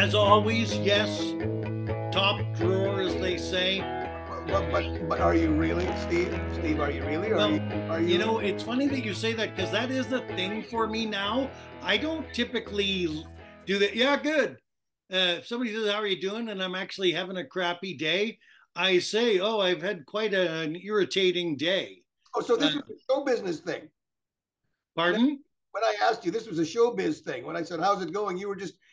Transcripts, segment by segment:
As always, yes, top drawer, as they say. But are you really, Steve? Steve, are you really? Or Well, are you? it's funny that you say that because that is the thing for me now. I don't typically do that. Yeah, good. If somebody says, "How are you doing?" and I'm actually having a crappy day, I say, "Oh, I've had quite an irritating day." Oh, so Uh, this was a show business thing. When I, Pardon? when I asked you, this was a showbiz thing. When I said, "How's it going?"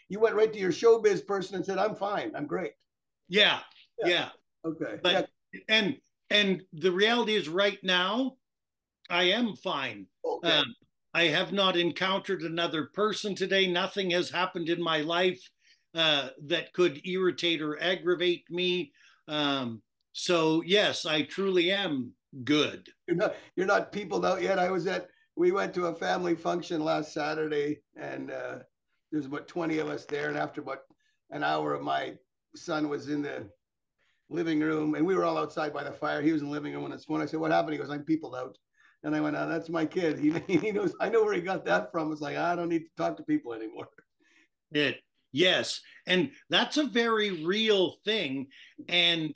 You went right to your showbiz person and said, "I'm fine. I'm great." Yeah, Yeah. yeah. Okay. Yeah. But and the reality is, right now, I am fine. Okay. Um, I have not encountered another person today. Nothing has happened in my life that could irritate or aggravate me. Um, so, yes, I truly am good. You're not peopled out yet. We went to a family function last Saturday, and there's about 20 of us there. And after about an hour, my son was in the living room, and we were all outside by the fire. He was in the living room on his phone. I said, "What happened?" He goes, "I'm peopled out." And I went, "Oh, that's my kid. He knows. I know where he got that from." It's like, I don't need to talk to people anymore. It, yes. And that's a very real thing. And,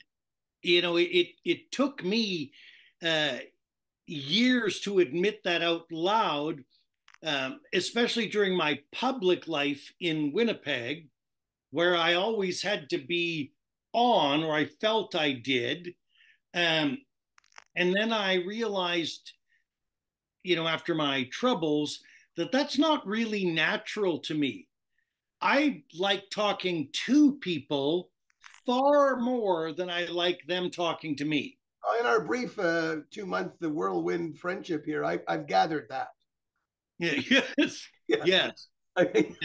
it took me uh, years to admit that out loud, especially during my public life in Winnipeg, where I always had to be on, or I felt I did. Um, and then I realized, after my troubles, that that's not really natural to me. I like talking to people far more than I like them talking to me. In our brief 2 month the whirlwind friendship here, I've gathered that. Yes, Yeah. yes. I think.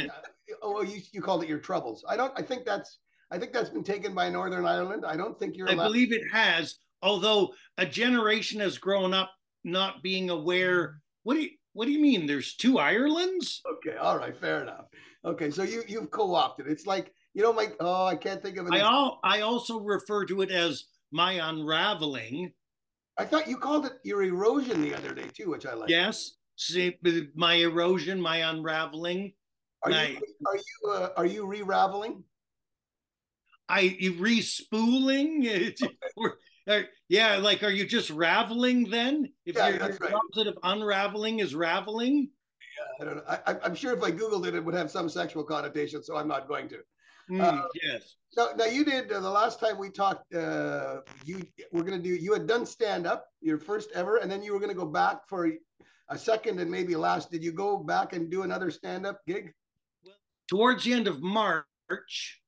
Oh, well, you called it your troubles. I don't. I think that's been taken by Northern Ireland. I don't think you're I allowed. believe it has, although a generation has grown up not being aware. What do you mean? There's two Irelands? Okay, all right, fair enough. Okay, so you've co-opted. It's like Mike. Oh, I can't think of an. I also refer to it as my unraveling. I thought you called it your erosion the other day too, which I like. Yes, see, my erosion, my unraveling. Are you My are you re-raveling? you re-spooling. Yeah, like, are you just raveling then? If Yeah, your that's right. opposite of unraveling is raveling. I don't know. I'm sure if I googled it, it would have some sexual connotation, so I'm not going to. Uh, Yes, now you did the last time we talked. You were going to do. You had done stand up, your first ever, and then you were going to go back for a second and maybe last. Did you go back and do another stand up gig? well, towards the end of March,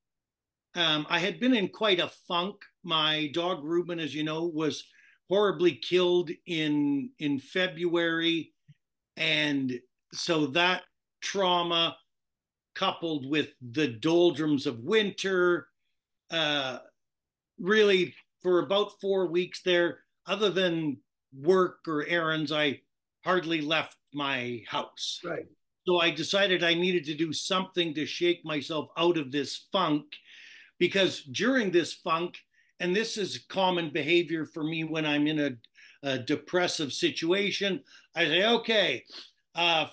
I had been in quite a funk. My dog Ruben, as you know, was horribly killed in February, and so that trauma, coupled with the doldrums of winter, uh, really for about 4 weeks there, other than work or errands, I hardly left my house. Right. So I decided I needed to do something to shake myself out of this funk, because during this funk, and this is common behavior for me when I'm in a depressive situation, I say, okay,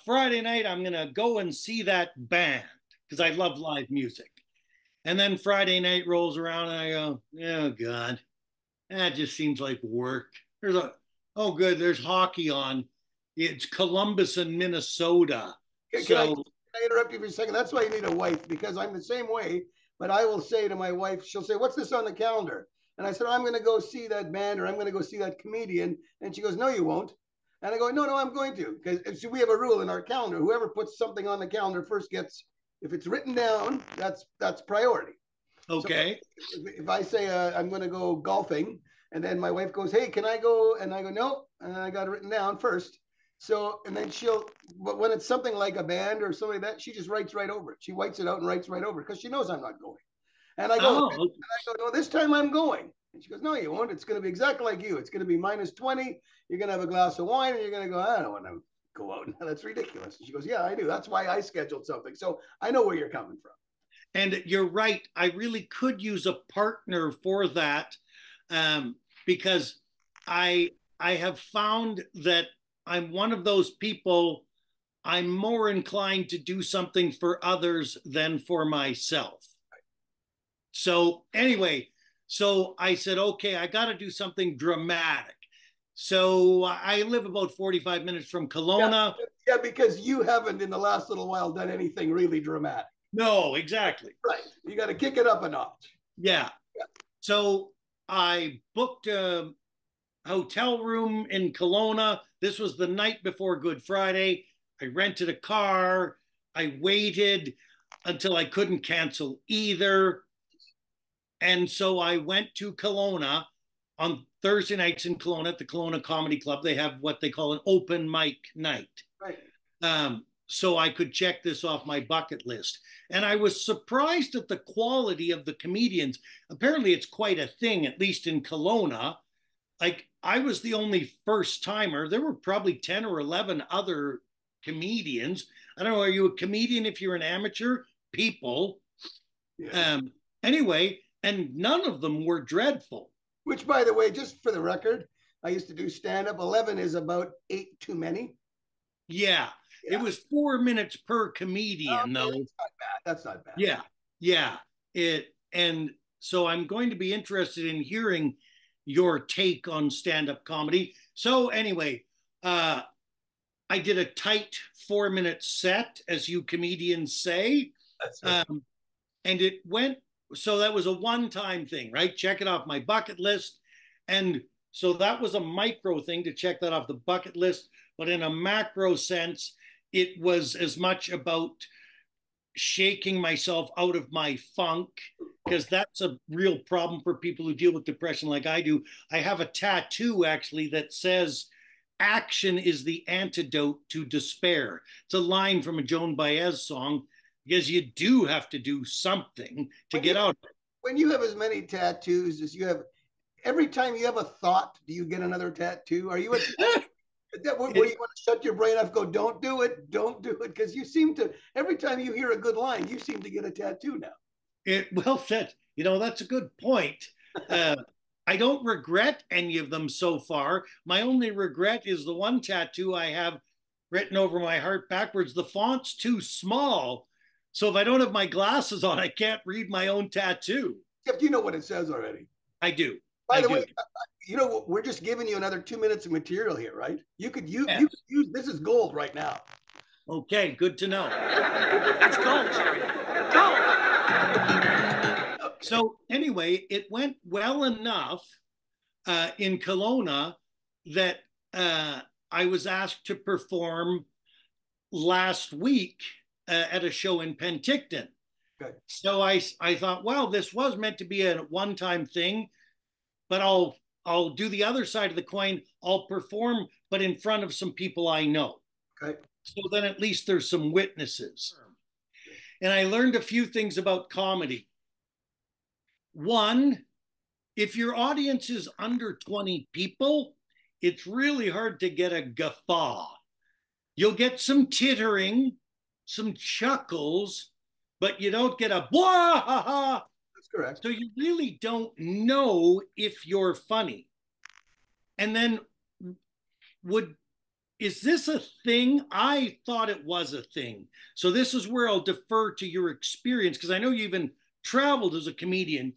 Friday night, I'm going to go and see that band because I love live music. And then Friday night rolls around and I go, oh God, that just seems like work. Oh good, there's hockey on. It's Columbus and Minnesota. Can I, So, can I interrupt you for a second? That's why you need a wife, because I'm the same way. But I will say to my wife, she'll say, "What's this on the calendar?" And I said, "I'm going to go see that band, or I'm going to go see that comedian." And she goes, "No, you won't." And I go, "No, no, I'm going to." Because we have a rule in our calendar: whoever puts something on the calendar first gets. If it's written down, that's priority. So okay. if I say I'm going to go golfing, and then my wife goes, "Hey, can I go?" And I go, "No," and I got it written down first. So and then but when it's something like a band or something like that, she just writes right over it. She whites it out and writes right over it because she knows I'm not going. And Oh, I go, "No, this time I'm going." And she goes, "No, you won't. It's going to be exactly like you. It's going to be -20. You're going to have a glass of wine, and you're going to go, I don't want to go out. That's ridiculous." And she goes, "Yeah, I do. That's why I scheduled something." So I know where you're coming from. and you're right. I really could use a partner for that, because I I have found that I'm one of those people. I'm more inclined to do something for others than for myself. So anyway, so I said, okay, I got to do something dramatic. So I live about 45 minutes from Yeah, Kelowna. yeah, because you haven't in the last little while done anything really dramatic. No, exactly. Right. You got to kick it up a notch. Yeah. Yeah. So I booked a hotel room in Kelowna. This was the night before Good Friday. I rented a car. I waited until I couldn't cancel either. And so I went to Kelowna on Thursday nights in Kelowna at the Kelowna Comedy Club. They have what they call an open mic night. Right. So I could check this off my bucket list. And I was surprised at the quality of the comedians. Apparently, it's quite a thing, at least in Kelowna. Like, I was the only first timer. There were probably 10 or 11 other comedians. I don't know. Are you a comedian if you're an amateur? People. Yeah. Um, anyway, and none of them were dreadful. Which, by the way, just for the record, I used to do stand up. 11 is about 8 too many. Yeah. It Yeah. was 4 minutes per comedian, Okay, though. that's not bad. That's not bad. Yeah. Yeah. And so I'm going to be interested in hearing your take on stand-up comedy. So anyway, I did a tight 4 minute set, as you comedians say. That's right. And it went, so that was a one-time thing, right? Check it off my bucket list. And so that was a micro thing to check that off the bucket list. But in a macro sense, it was as much about shaking myself out of my funk, because that's a real problem for people who deal with depression like I do. I have a tattoo actually that says, action is the antidote to despair. It's a line from a Joan Baez song, because you do have to do something to get out of it. When you have as many tattoos as you have, every time you have a thought, do you get another tattoo? Are you a where you want to shut your brain off, go, don't do it, don't do it? Because you seem to, every time you hear a good line, you seem to get a tattoo now. Well said. That's a good point. I don't regret any of them so far. My only regret is the one tattoo I have written over my heart backwards. The font's too small. So if I don't have my glasses on, I can't read my own tattoo. Except you know what it says already. I do. By I the do. way, we're just giving you another 2 minutes of material here, right? You could use this is gold right now. Okay, good to know. It's gold, Jerry. Gold. So anyway, it went well enough in Kelowna that I was asked to perform last week at a show in Penticton. Good. So I thought, well, this was meant to be a one-time thing, but I'll do the other side of the coin. I'll perform, but in front of some people I know. Okay. So then at least there's some witnesses. And I learned a few things about comedy. One, if your audience is under 20 people, it's really hard to get a guffaw. You'll get some tittering, some chuckles, but you don't get a blah ha ha. That's correct. So you really don't know if you're funny. And then is this a thing? I thought it was a thing. So this is where I'll defer to your experience, because I know you even traveled as a comedian.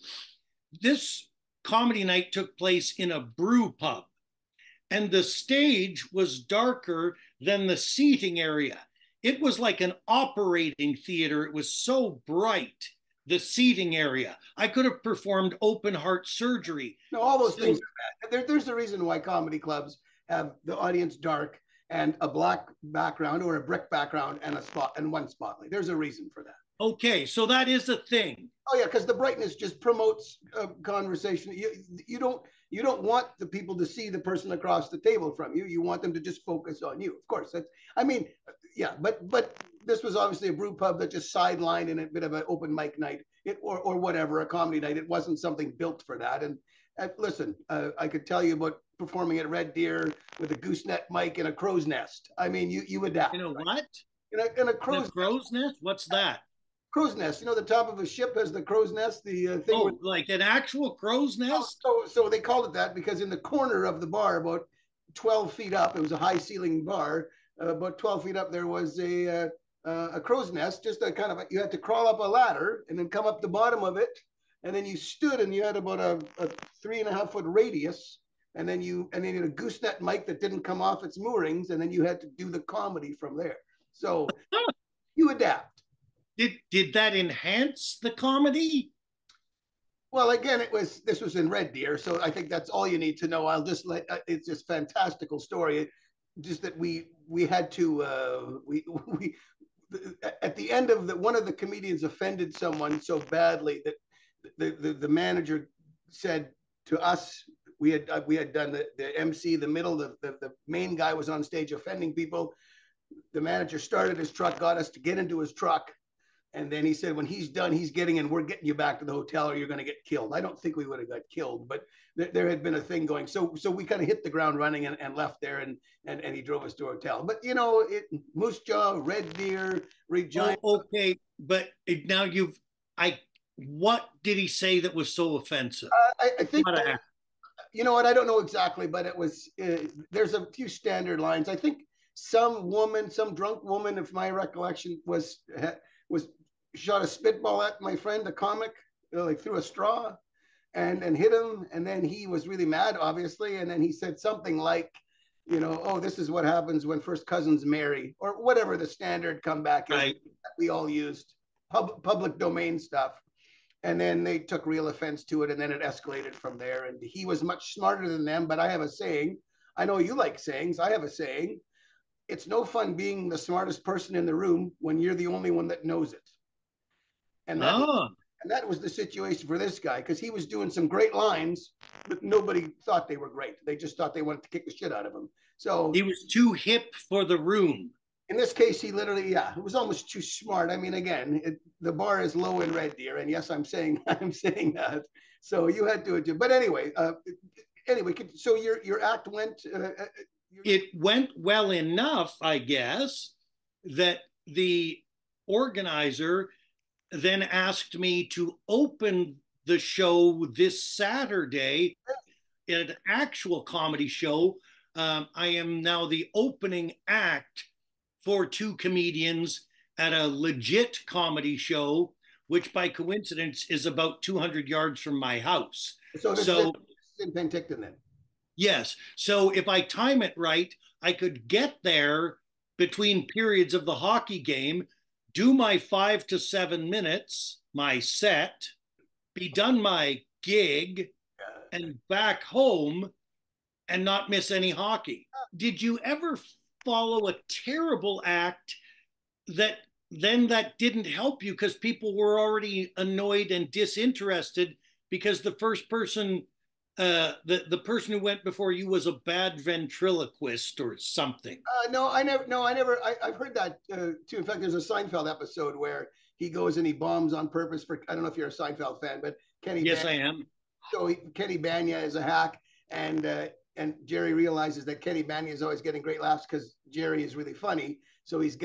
This comedy night took place in a brew pub, and the stage was darker than the seating area. It was like an operating theater. It was so bright, the seating area. I could have performed open heart surgery. No, all those things are bad. There's a reason why comedy clubs have the audience dark and a black background or a brick background and a spot and one spotlight. There's a reason for that. Okay, so that is a thing. Oh yeah, because the brightness just promotes conversation. You don't want the people to see the person across the table from you. You want them to just focus on you. Of course, but this was obviously a brew pub that just sidelined in a bit of an open mic night, or whatever, a comedy night. It wasn't something built for that. And listen, I could tell you about performing at Red Deer with a gooseneck mic and a crow's nest. I mean, you adapt. You know what? In a crow's nest? What's that? Crow's nest. The top of a ship has the crow's nest. The thing. Oh, like an actual crow's nest? So they called it that because in the corner of the bar, about 12 feet up, it was a high ceiling bar. About 12 feet up, there was a crow's nest. Just a kind of you had to crawl up a ladder and then come up the bottom of it and then you stood and you had about a 3.5 foot radius, and then you had a gooseneck mic that didn't come off its moorings, and then you had to do the comedy from there. So you adapt. Did that enhance the comedy? Well, again, this was in Red Deer, so I think that's all you need to know. I'll just it's just fantastical story. Just that we had to we at the end of one of the comedians offended someone so badly that the manager said to us, we had done the MC, the middle, the main guy was on stage offending people. The manager started his truck, got us to get into his truck, and then he said, when he's done, he's getting in, we're getting you back to the hotel or you're going to get killed. I don't think we would have got killed, but there had been a thing going. So we kind of hit the ground running and left there, and he drove us to a hotel. But, Moose Jaw, Red Deer, Regina. Oh, okay. But now what did he say that was so offensive? I think, you know what, I don't know exactly, but it was, there's a few standard lines. I think some drunk woman, if my recollection was shot a spitball at my friend, a comic, like through a straw, and hit him. And then he was really mad, obviously. And then he said something like, oh, this is what happens when first cousins marry, or whatever the standard comeback is that we all used, public domain stuff. And then they took real offense to it, and then it escalated from there. And he was much smarter than them. But I have a saying. I know you like sayings. I have a saying. It's no fun being the smartest person in the room when you're the only one that knows it. And that was the situation for this guy, because he was doing some great lines, but nobody thought they were great. They just thought they wanted to kick the shit out of him. So he was too hip for the room. In this case, he literally, it was almost too smart. I mean, again, the bar is low in Red Deer, and yes, I'm saying that. So you had to do. But anyway, so your act went. It went well enough, I guess, that the organizer then asked me to open the show this Saturday in an actual comedy show. I am now the opening act for two comedians at a legit comedy show, which by coincidence is about 200 yards from my house. So this is in Penticton then? Yes. So if I time it right, I could get there between periods of the hockey game, do my 5 to 7 minutes, my set, be done my gig, and back home and not miss any hockey. Did you ever follow a terrible act that didn't help you because people were already annoyed and disinterested because the first person, the person who went before you was a bad ventriloquist or something? No, I never. I've heard that too. In fact, there's a Seinfeld episode where he goes and he bombs on purpose for. I don't know if you're a Seinfeld fan, but Kenny. Yes, I am. So Kenny Bania is a hack, and Jerry realizes that Kenny Bania is always getting great laughs because Jerry is really funny. So he's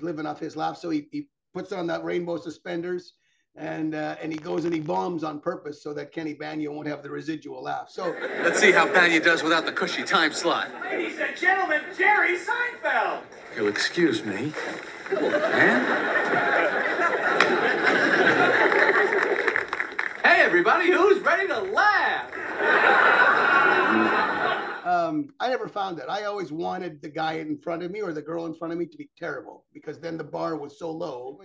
living off his laughs. So he puts on that rainbow suspenders, and he goes and he bombs on purpose so that Kenny Bania won't have the residual laugh. So let's see how Bania does without the cushy time slot. Ladies and gentlemen, Jerry Seinfeld. You'll excuse me. Man? Hey, everybody, who's ready to laugh? I never found that. I always wanted the guy in front of me or the girl in front of me to be terrible, because then the bar was so low.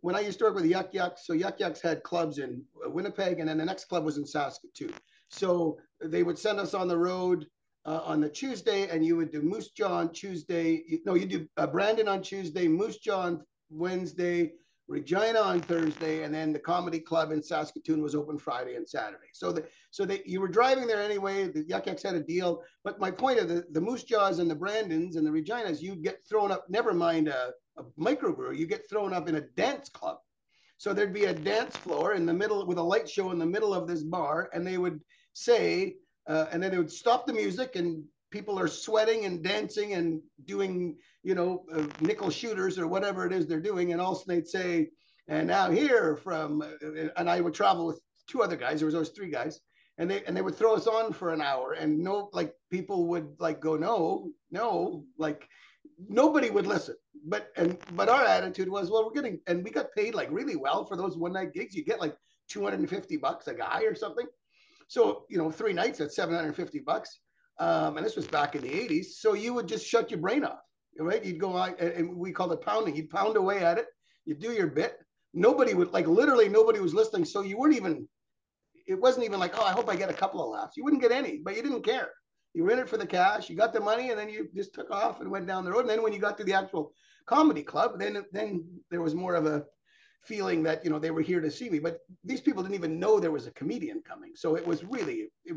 When I used to work with Yuck Yucks, so Yuck Yucks had clubs in Winnipeg, and then the next club was in Saskatoon. So they would send us on the road on the Tuesday, and you would do Moose Jaw on Tuesday. You do Brandon on Tuesday, Moose Jaw on Wednesday, Regina on Thursday, and then the comedy club in Saskatoon was open Friday and Saturday. So you were driving there anyway. The Yuck Yucks had a deal. But my point of the Moose Jaws and the Brandons and the Reginas, you'd get thrown up, never mind a microbrewery, you get thrown up in a dance club. So there'd be a dance floor in the middle with a light show in the middle of this bar, and they would say, and then they would stop the music, and people are sweating and dancing and doing, nickel shooters or whatever it is they're doing. And also they'd say, and now here from, and I would travel with two other guys. There was always three guys, and they would throw us on for an hour, and people would go, no, nobody would listen. But our attitude was, well, we got paid really well for those one night gigs. You get $250 a guy or something. So, 3 nights at $750. And this was back in the 80s. So you would just shut your brain off, right? You'd go out, and we called it pounding. You'd pound away at it. You'd do your bit. Nobody would, like, literally nobody was listening. So you weren't even, it wasn't even like, oh, I hope I get a couple of laughs. You wouldn't get any, but you didn't care. You were in it for the cash. You got the money, and then you just took off and went down the road. And then when you got to the actual comedy club, then there was more of a feeling that they were here to see me. But these people didn't even know there was a comedian coming, so it was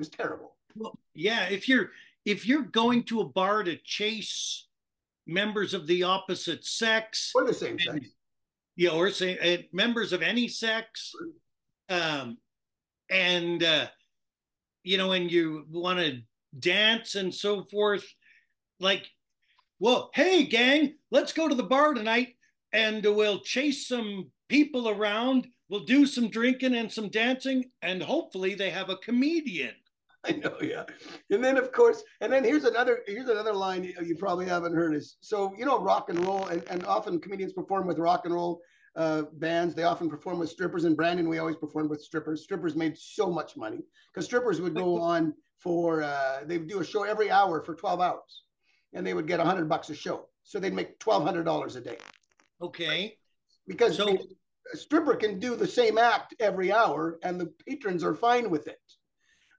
terrible. Well, yeah, if you're going to a bar to chase members of the opposite sex, or the same sex, or say members of any sex, um, and and you want to dance and so forth, like, well, hey gang, let's go to the bar tonight and we'll chase some people around, we'll do some drinking and some dancing, and hopefully they have a comedian. I know, yeah. And then of course, and then here's another line you probably haven't heard is, so rock and roll, and often comedians perform with rock and roll bands. They often perform with strippers. In Brandon, we always performed with strippers. Strippers made so much money because strippers would go on for they would do a show every hour for 12 hours, and they would get $100 a show. So they'd make $1,200 a day. Okay. Because a stripper can do the same act every hour, and the patrons are fine with it.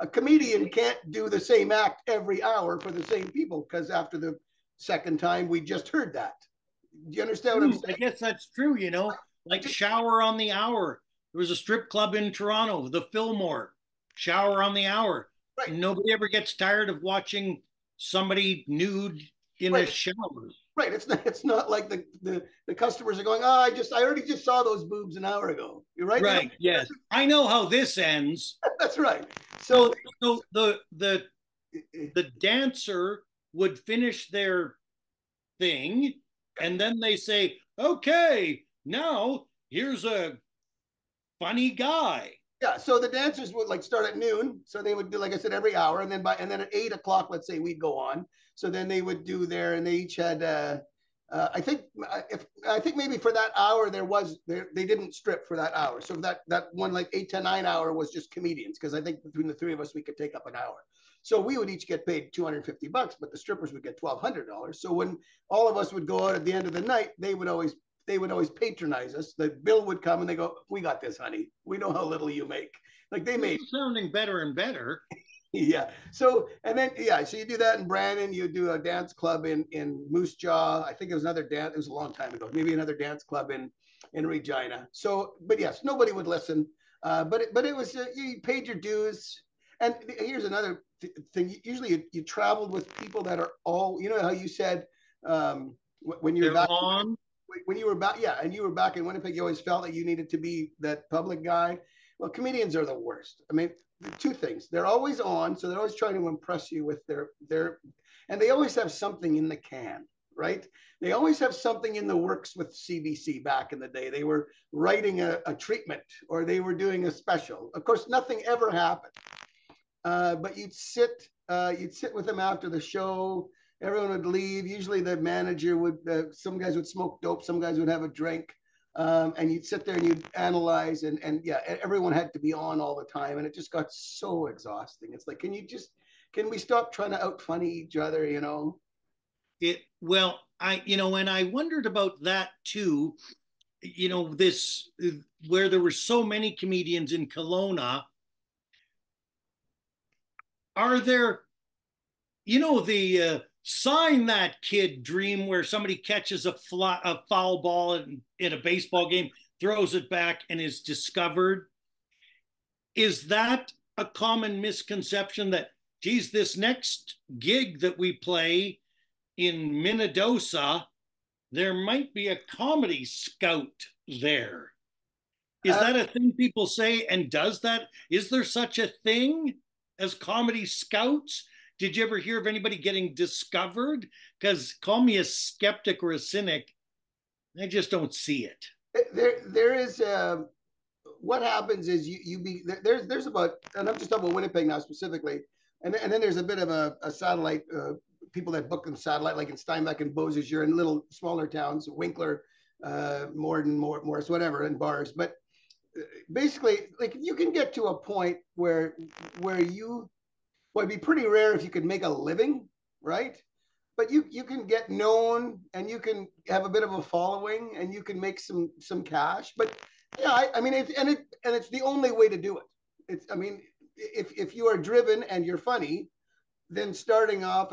A comedian can't do the same act every hour for the same people, because after the second time, we just heard that. Do you understand what I'm saying? I guess that's true, like Shower on the Hour. There was a strip club in Toronto, the Fillmore, Shower on the Hour. Right. Nobody ever gets tired of watching somebody nude in a shower. Right. It's not like the customers are going, oh, I already just saw those boobs an hour ago. You're right. Right. Yes. I know how this ends. That's right. So the dancer would finish their thing, and then they say, okay, now here's a funny guy. Yeah, so the dancers would like start at noon, so they would do, like I said, every hour, and then at 8 o'clock, let's say, we'd go on. So then they would do there, and they each had, I think maybe for that hour they didn't strip for that hour. So that one, like 8 to 9 hour, was just comedians, because I think between the three of us we could take up an hour. So we would each get paid $250, but the strippers would get $1,200. So when all of us would go out at the end of the night, they would always patronize us. The bill would come and they go, we got this, honey. We know how little you make. Like they made sounding better and better. Yeah. So, and then, yeah, so you do that in Brandon, you do a dance club in Moose Jaw. I think it was another dance. It was a long time ago, maybe another dance club in Regina. So, but yes, nobody would listen. But it was, you paid your dues. And here's another thing. Usually you traveled with people that are all, how you said, when you're back on, when you were back, yeah, and you were back in Winnipeg, you always felt that you needed to be that public guy. Well, comedians are the worst. I mean, two things. They're always on, so they're always trying to impress you with their, and they always have something in the can, right? They always have something in the works with CBC back in the day. They were writing a treatment, or they were doing a special. Of course, nothing ever happened. But you'd sit with them after the show. Everyone would leave. Usually the manager would, some guys would smoke dope, some guys would have a drink. And you'd sit there and you'd analyze, and yeah, everyone had to be on all the time, and it just got so exhausting. It's like, can we stop trying to out funny each other? Well, and I wondered about that too. This, where there were so many comedians in Kelowna. Are there, the sign that kid dream where somebody catches a foul ball in a baseball game, throws it back, and is discovered? Is that a common misconception that, geez, this next gig that we play in Minnedosa, there might be a comedy scout there? Is that a thing people say? And is there such a thing as comedy scouts? Did you ever hear of anybody getting discovered? Because call me a skeptic or a cynic, I just don't see it. There is, what happens is there's about, and I'm just talking about Winnipeg now specifically, and then there's a bit of a satellite, people that book them satellite, like in Steinbach and Beausejour, you're in little smaller towns, Winkler, Morden, Morris, whatever, and bars. But basically, like you can get to a point where you, well, it'd be pretty rare if you could make a living, right? But you can get known and you can have a bit of a following and you can make some cash. But yeah, I mean, it's the only way to do it. It's, I mean, if you are driven and you're funny, then starting off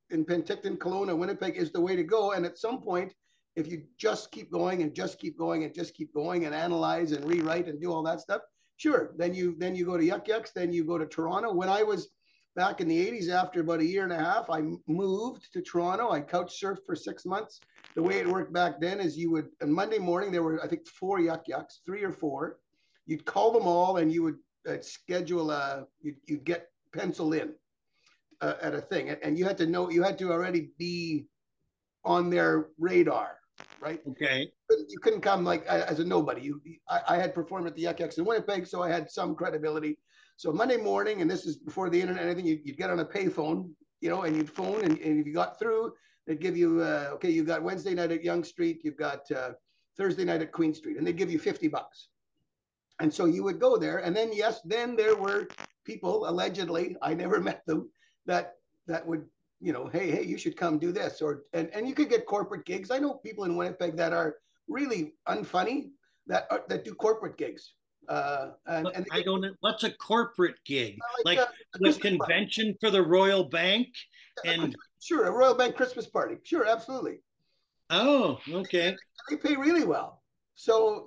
in Penticton, Kelowna, Winnipeg is the way to go. And at some point, if you just keep going and just keep going and just keep going and analyze and rewrite and do all that stuff, sure. Then you go to Yuck Yucks, then you go to Toronto. When I was back in the 80s, after about a year and a half, I moved to Toronto. I couch surfed for 6 months. The way it worked back then is you would, on Monday morning, there were, I think, 4 Yuck Yucks, 3 or 4. You'd call them all and you would schedule you'd get penciled in at a thing. And you had to know, you had to already be on their radar, right? Okay. You couldn't come like as a nobody. I had performed at the Yuck Yucks in Winnipeg, so I had some credibility. So Monday morning, and this is before the internet, anything, you'd get on a payphone, and you'd phone, and if you got through, they'd give you, okay, you've got Wednesday night at Yonge Street, you've got Thursday night at Queen Street, and they'd give you $50. And so you would go there, and then yes, then there were people, allegedly, I never met them, that would, hey, you should come do this, and you could get corporate gigs. I know people in Winnipeg that are really unfunny that do corporate gigs. And I don't know what's a corporate gig, like a convention party for the Royal Bank, and sure, a Royal Bank Christmas party, sure, absolutely. Oh, okay. They pay really well, so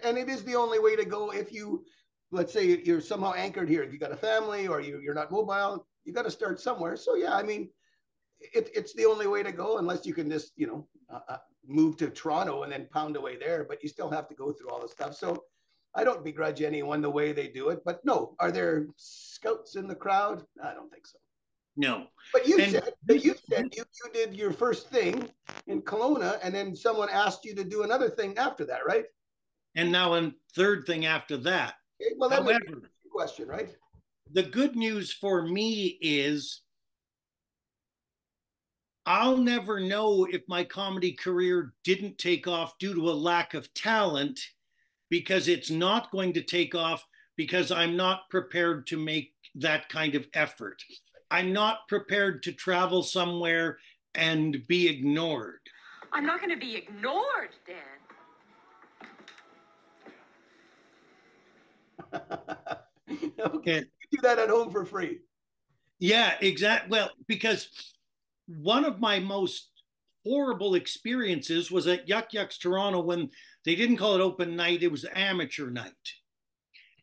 and it is the only way to go if you, let's say you're somehow anchored here. If you got a family or you're not mobile, you got to start somewhere. So yeah, I mean, it's the only way to go, unless you can just move to Toronto and then pound away there. But you still have to go through all the stuff. So I don't begrudge anyone the way they do it. But no, are there scouts in the crowd? I don't think so. No. But you said you did your first thing in Kelowna, and then someone asked you to do another thing after that, right? And now a third thing after that. Okay, well, that makes a question, right? The good news for me is I'll never know if my comedy career didn't take off due to a lack of talent, because it's not going to take off because I'm not prepared to make that kind of effort. I'm not prepared to travel somewhere and be ignored. I'm not going to be ignored, Dan. Okay. You do that at home for free. Yeah, exactly. Well, because one of my most horrible experiences was at Yuck Yucks Toronto when they didn't call it open night, it was amateur night.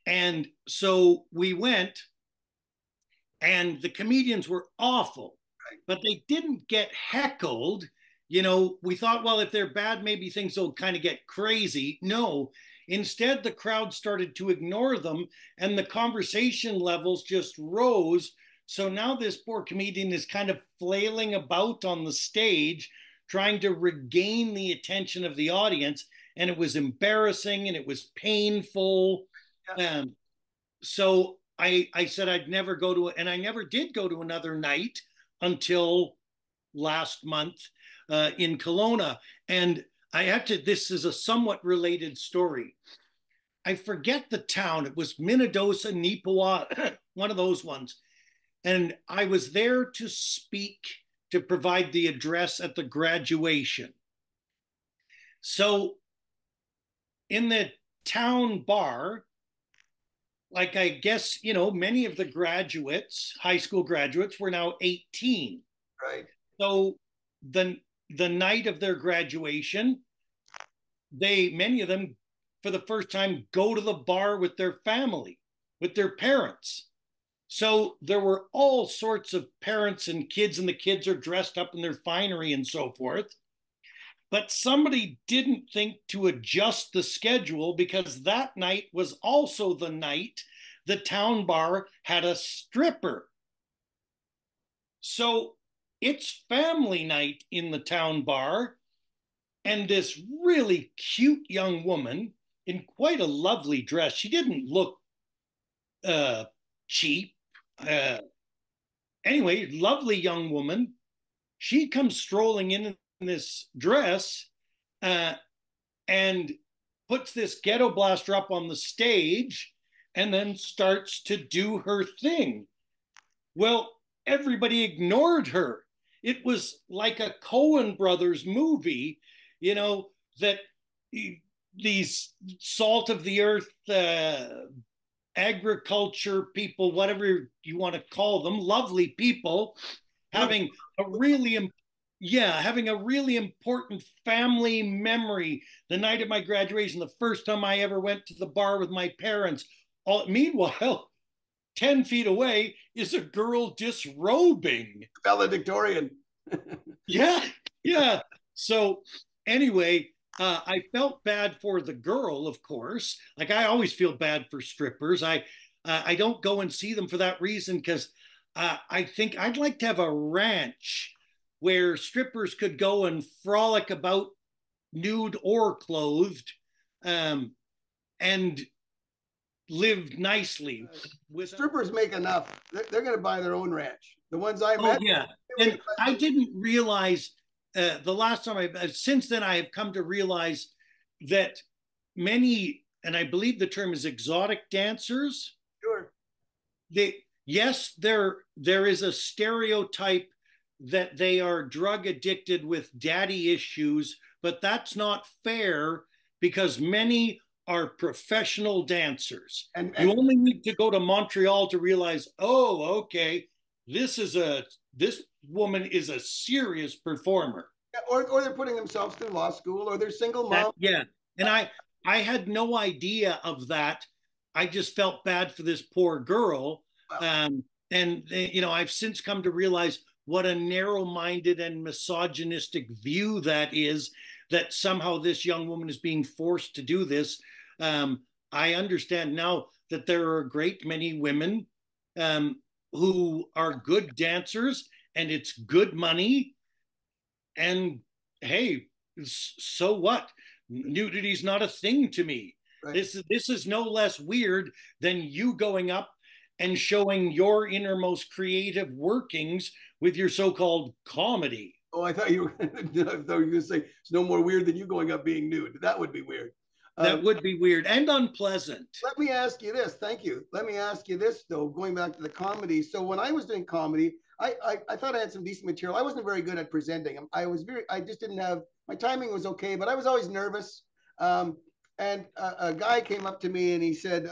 And so we went, and the comedians were awful, but they didn't get heckled. We thought, well, if they're bad, maybe things will kind of get crazy. No, instead, the crowd started to ignore them, and the conversation levels just rose. So now this poor comedian is kind of flailing about on the stage, trying to regain the attention of the audience. And it was embarrassing and it was painful. Yeah. So I said I'd never go to it, and I never did go to another night until last month in Kelowna. And this is a somewhat related story. I forget the town. It was Minnedosa, Neepawa, one of those ones. And I was there to speak, to provide the address at the graduation. So in the town bar, like I guess, many of the graduates, high school graduates, were now 18. Right. So the night of their graduation, many of them, for the first time, go to the bar with their family, with their parents. So there were all sorts of parents and kids, and the kids are dressed up in their finery and so forth. But somebody didn't think to adjust the schedule, because that night was also the night the town bar had a stripper. So it's family night in the town bar, and this really cute young woman in quite a lovely dress. She didn't look cheap. Anyway, lovely young woman. She comes strolling in this dress, and puts this ghetto blaster up on the stage and then starts to do her thing. Well, everybody ignored her. It was like a Coen Brothers movie, you know, that these salt of the earth agriculture people, whatever you want to call them, lovely people, having a really having a really important family memory the night of my graduation, the first time I ever went to the bar with my parents. Meanwhile, 10 feet away is a girl disrobing. Valedictorian. Yeah, yeah. So anyway, I felt bad for the girl, of course. Like I always feel bad for strippers. I don't go and see them for that reason because I think I'd like to have a ranch where strippers could go and frolic about nude or clothed, and live nicely. Strippers make enough. They're going to buy their own ranch. The ones I met. Oh yeah, and I didn't realize the last time since then I have come to realize that many, and I believe the term is exotic dancers. Sure. Yes, there is a stereotype that they are drug addicted with daddy issues, but that's not fair because many are professional dancers. And you only need to go to Montreal to realize, oh, okay, this woman is a serious performer. Or they're putting themselves through law school, or they're single mom. Yeah, and I had no idea of that. I just felt bad for this poor girl. Wow. And you know, I've since come to realize what a narrow-minded and misogynistic view that is, that somehow this young woman is being forced to do this. I understand now that there are a great many women who are good dancers and it's good money. And hey, so what? Nudity's not a thing to me. Right. This is no less weird than you going up and showing your innermost creative workings with your so-called comedy. Oh, I thought you were going to say it's no more weird than you going up being nude. That would be weird. That would be weird and unpleasant. Let me ask you this. Thank you. Let me ask you this, though, going back to the comedy. So when I was doing comedy, I thought I had some decent material. I wasn't very good at presenting. I just didn't have, my timing was okay, but I was always nervous. And a guy came up to me and he said,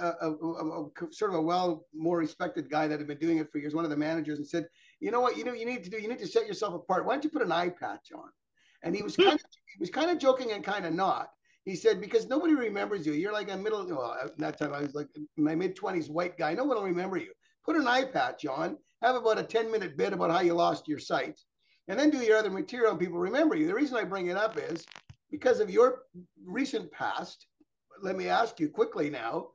sort of a more respected guy that had been doing it for years, one of the managers, and said, you know what, you need to do? You need to set yourself apart. Why don't you put an eye patch on? And he was kind of joking and kind of not. He said, because nobody remembers you. You're like a middle, well, at that time I was like in my mid-20s white guy. No one will remember you. Put an eye patch on, have about a 10-minute bit about how you lost your sight, and then do your other material and people remember you. The reason I bring it up is because of your recent past. Let me ask you quickly now,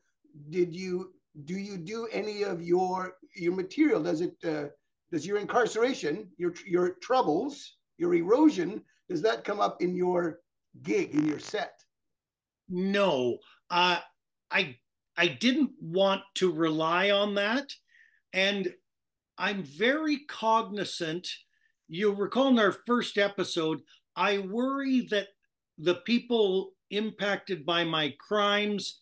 do you do any of your material? Does your incarceration, your troubles, your erosion, does that come up in your gig, in your set? No, I didn't want to rely on that, and I'm very cognizant. You'll recall in our first episode, I worry that the people impacted by my crimes,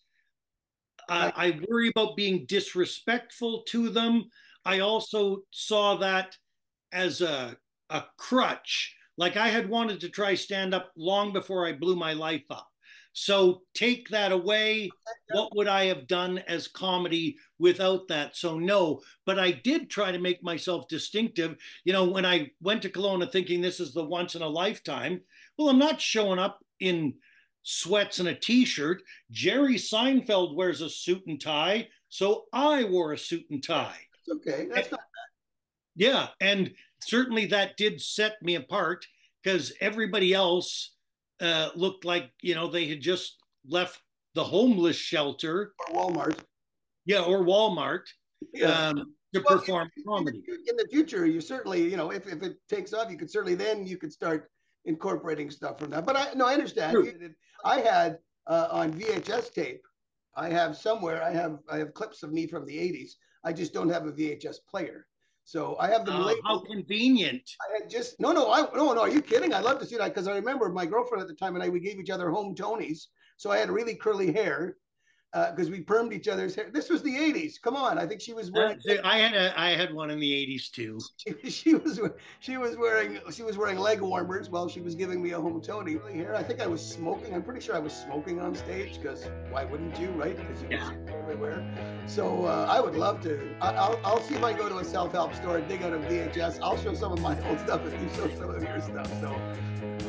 I worry about being disrespectful to them. I also saw that as a crutch. Like I had wanted to try stand up long before I blew my life up. So take that away. What would I have done as comedy without that? So no, but I did try to make myself distinctive. You know, when I went to Kelowna thinking this is the once in a lifetime, well, I'm not showing up in sweats and a t-shirt. Jerry Seinfeld wears a suit and tie, so I wore a suit and tie. Okay, that's not bad. Yeah, and certainly that did set me apart because everybody else looked like, you know, they had just left the homeless shelter. Or Walmart. Yeah, or Walmart. Yeah. To perform comedy. In the future, you certainly, you know, if it takes off, you could certainly, then you could start incorporating stuff from that. But I understand. True. I had on VHS tape, I have somewhere, I have clips of me from the 80s. I just don't have a VHS player. So I have them labeled. How convenient. I had just, no, are you kidding? I'd love to see that because I remember my girlfriend at the time and we gave each other home Tonys So I had really curly hair because we permed each other's hair. This was the 80s. Come on. I think she was wearing I had one in the 80s too. she was wearing leg warmers while she was giving me a home Tony here. I think I was smoking. I'm pretty sure I was smoking on stage because why wouldn't you, right? Because you was everywhere. So I would love to. I'll see if I can go to a self-help store and dig out a VHS. I'll show some of my old stuff if you show some of your stuff. So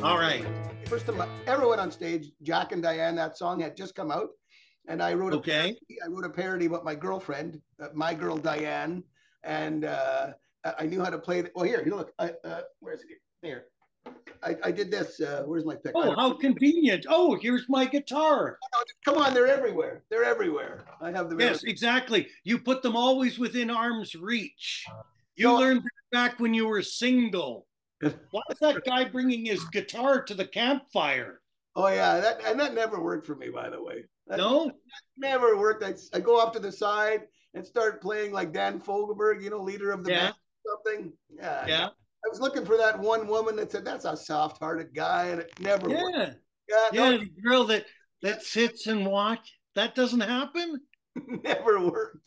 all right. First time I ever went on stage, Jack and Diane, that song had just come out. And I wrote a parody about my girlfriend, my girl Diane, and I knew how to play. Well, here, look. Where's it? Here. I did this. Where's my pick? Oh, how convenient! Oh, here's my guitar. Come on, they're everywhere. They're everywhere. I have them. Yes, exactly. You put them always within arm's reach. You learned back when you were single. Why is that guy bringing his guitar to the campfire? Oh yeah, that never worked for me, by the way. That never worked. I go off to the side and start playing like Dan Fogelberg, leader of the band or something. Yeah. I was looking for that one woman that said, that's a soft-hearted guy, and it never worked. The girl that sits and watch. That doesn't happen? Never worked.